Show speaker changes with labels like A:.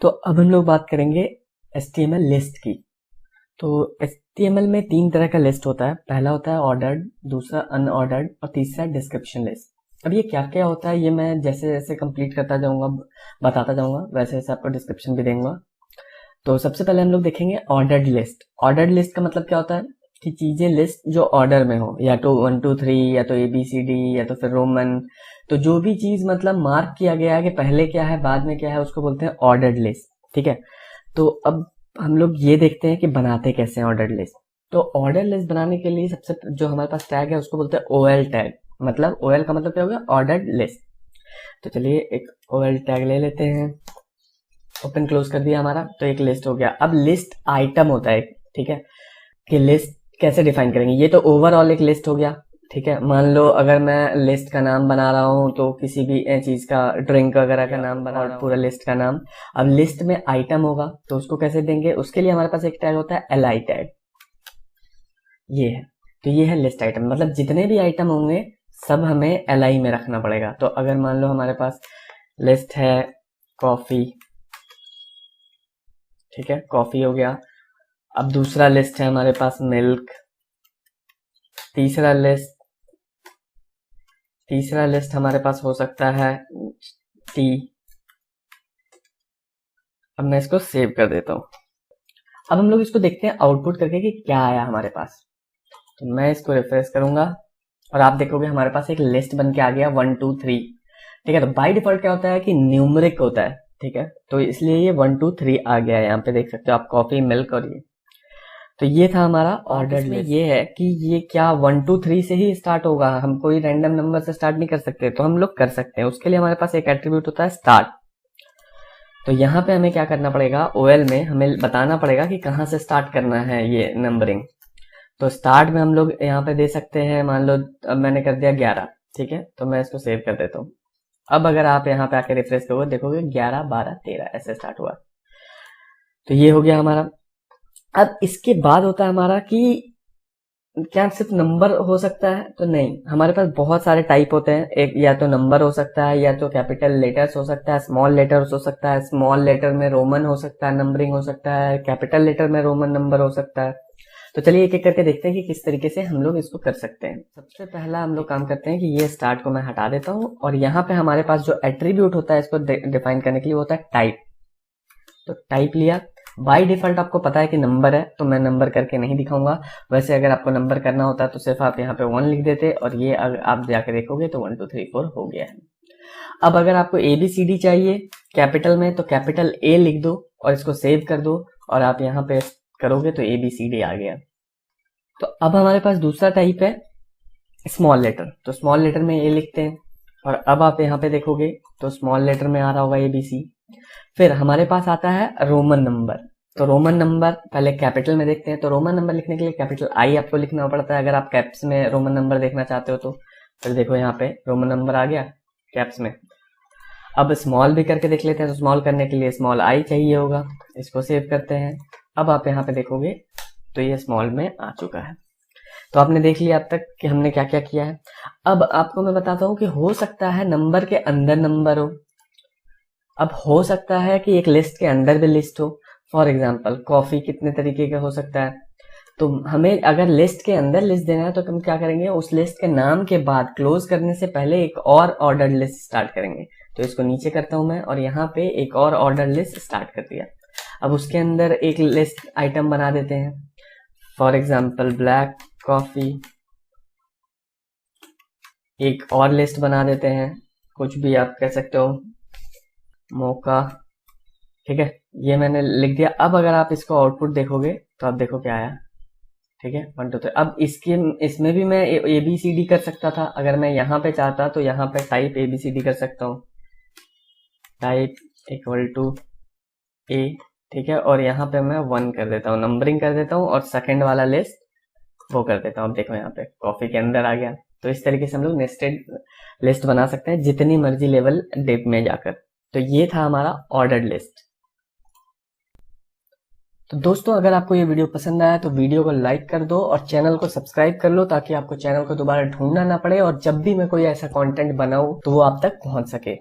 A: तो अब हम लोग बात करेंगे HTML लिस्ट की। तो HTML में 3 तरह का लिस्ट होता है। पहला होता है ऑर्डर्ड, दूसरा अनऑर्डर्ड और तीसरा डिस्क्रिप्शन लिस्ट। अब ये क्या क्या होता है ये मैं जैसे जैसे कंप्लीट करता जाऊंगा, बताता जाऊंगा, वैसे वैसे आपको डिस्क्रिप्शन भी देंगे। तो सबसे पहले हम लोग देखेंगे ऑर्डर्ड लिस्ट। ऑर्डर्ड लिस्ट का मतलब क्या होता है कि चीजें लिस्ट जो ऑर्डर में हो, या तो 1 2 3 या तो ABCD या तो फिर रोमन। तो जो भी चीज मतलब मार्क किया गया है कि पहले क्या है बाद में क्या है, उसको बोलते हैं ऑर्डर्ड लिस्ट। ठीक है, तो अब हम लोग ये देखते हैं कि बनाते कैसे हैं ऑर्डर्ड लिस्ट। तो ऑर्डर लिस्ट बनाने के लिए सबसे जो हमारे पास टैग है उसको बोलते हैं OL टैग। मतलब OL का मतलब क्या हो गया, ऑर्डर्ड लिस्ट। तो चलिए एक OL टैग ले लेते हैं, ओपन क्लोज कर दिया हमारा, तो एक लिस्ट हो गया। अब लिस्ट आइटम होता है, ठीक है, कि लिस्ट कैसे डिफाइन करेंगे। ये तो ओवरऑल एक लिस्ट हो गया। ठीक है, मान लो अगर मैं लिस्ट का नाम बना रहा हूँ तो किसी भी चीज का, ड्रिंक वगैरह का नाम बना रहा हूँ, पूरा लिस्ट का नाम। अब लिस्ट में आइटम होगा तो उसको कैसे देंगे, उसके लिए हमारे पास एक टैग होता है LI टैग। ये है, तो ये है लिस्ट आइटम। मतलब जितने भी आइटम होंगे सब हमें LI में रखना पड़ेगा। तो अगर मान लो हमारे पास लिस्ट है कॉफी, ठीक है, कॉफी हो गया। अब दूसरा लिस्ट है हमारे पास मिल्क, तीसरा लिस्ट हमारे पास हो सकता है टी। अब मैं इसको सेव कर देता हूँ। अब हम लोग इसको देखते हैं आउटपुट करके कि क्या आया हमारे पास। तो मैं इसको रिफ्रेश करूंगा और आप देखोगे हमारे पास एक लिस्ट बन के आ गया 1 2 3। ठीक है, तो बाय डिफॉल्ट क्या होता है कि न्यूमरिक होता है। ठीक है, तो इसलिए ये 1 2 3 आ गया है। यहाँ पे देख सकते हो आप, कॉफी, मिल्क और ये। तो ये था हमारा ऑर्डर लिस्ट। ये है कि ये क्या 1 2 3 से ही स्टार्ट होगा, हम कोई रैंडम नंबर से स्टार्ट नहीं कर सकते। तो हम लोग कर सकते हैं, उसके लिए हमारे पास एक एट्रीब्यूट होता है स्टार्ट। तो यहाँ पे हमें क्या करना पड़ेगा, OL में हमें बताना पड़ेगा कि कहाँ से स्टार्ट करना है ये नंबरिंग। तो स्टार्ट में हम लोग यहाँ पे दे सकते हैं, मान लो अब मैंने कर दिया 11। ठीक है, तो मैं इसको सेव कर देता हूँ। अब अगर आप यहाँ पे आके रिफ्रेश करोगे, देखोगे 11 12 13 ऐसे स्टार्ट हुआ। तो ये हो गया हमारा। अब इसके बाद होता है हमारा कि क्या सिर्फ नंबर हो सकता है, तो नहीं, हमारे पास बहुत सारे टाइप होते हैं। एक या तो नंबर हो सकता है, या तो कैपिटल लेटर्स हो सकता है, स्मॉल लेटर्स हो सकता है, स्मॉल लेटर में रोमन हो सकता है, नंबरिंग हो सकता है, कैपिटल लेटर में रोमन नंबर हो सकता है। तो चलिए एक एक करके देखते हैं कि किस तरीके से हम लोग इसको कर सकते हैं। सबसे पहला हम लोग काम करते हैं कि ये स्टार्ट को मैं हटा देता हूँ, और यहाँ पे हमारे पास जो एट्रीब्यूट होता है इसको डिफाइन करने के लिए होता है टाइप। तो टाइप लिया, बाय डिफॉल्ट आपको पता है कि नंबर है, तो मैं नंबर करके नहीं दिखाऊंगा। वैसे अगर आपको नंबर करना होता है तो सिर्फ आप यहाँ पे 1 लिख देते, और ये अगर आप जाके देखोगे तो 1 2 3 4 हो गया है। अब अगर आपको ABCD चाहिए कैपिटल में, तो कैपिटल A लिख दो और इसको सेव कर दो, और आप यहाँ पे करोगे तो ABCD आ गया। तो अब हमारे पास दूसरा टाइप है स्मॉल लेटर। तो स्मॉल लेटर में A लिखते हैं, और अब आप यहाँ पे देखोगे तो स्मॉल लेटर में आ रहा होगा ABC। फिर हमारे पास आता है रोमन नंबर। तो रोमन नंबर पहले कैपिटल में देखते हैं। तो रोमन नंबर लिखने के लिए कैपिटल I आपको लिखना पड़ता है अगर आप कैप्स में रोमन नंबर देखना चाहते हो तो। फिर देखो यहाँ पे रोमन नंबर आ गया कैप्स में। अब स्मॉल भी करके देख लेते हैं। तो स्मॉल करने के लिए स्मॉल I चाहिए होगा, इसको सेव करते हैं। अब आप यहाँ पे देखोगे तो ये स्मॉल में आ चुका है। तो आपने देख लिया अब तक कि हमने क्या क्या किया है। अब आपको मैं बताता हूँ कि हो सकता है नंबर के अंदर नंबर हो, अब हो सकता है कि एक लिस्ट के अंदर भी लिस्ट हो। फॉर एग्जाम्पल कॉफी कितने तरीके का हो सकता है। तो हमें अगर लिस्ट के अंदर लिस्ट देना है तो हम क्या करेंगे, उस लिस्ट के नाम के बाद क्लोज करने से पहले एक और ऑर्डर लिस्ट स्टार्ट करेंगे। तो इसको नीचे करता हूं मैं, और यहाँ पे एक और ऑर्डर लिस्ट स्टार्ट कर दिया। अब उसके अंदर एक लिस्ट आइटम बना देते हैं, फॉर एग्जाम्पल ब्लैक कॉफी। एक और लिस्ट बना देते हैं, कुछ भी आप कह सकते हो, मौका। ठीक है, ये मैंने लिख दिया। अब अगर आप इसको आउटपुट देखोगे तो आप देखो क्या आया। ठीक है, 1 2 3। अब इसमें भी मैं ABCD कर सकता था। अगर मैं यहाँ पे चाहता तो यहाँ पे टाइप ABCD कर सकता हूँ, टाइप इक्वल टू A। ठीक है, और यहाँ पे मैं 1 कर देता हूँ, नंबरिंग कर देता हूँ, और सेकंड वाला लिस्ट वो कर देता हूँ। अब देखो यहाँ पे कॉफी के अंदर आ गया। तो इस तरीके से हम लोग नेस्टेड लिस्ट बना सकते हैं जितनी मर्जी लेवल डेप में जाकर। तो ये था हमारा ऑर्डर्ड लिस्ट। तो दोस्तों अगर आपको ये वीडियो पसंद आया तो वीडियो को लाइक कर दो और चैनल को सब्सक्राइब कर लो, ताकि आपको चैनल को दोबारा ढूंढना ना पड़े, और जब भी मैं कोई ऐसा कंटेंट बनाऊं तो वो आप तक पहुंच सके।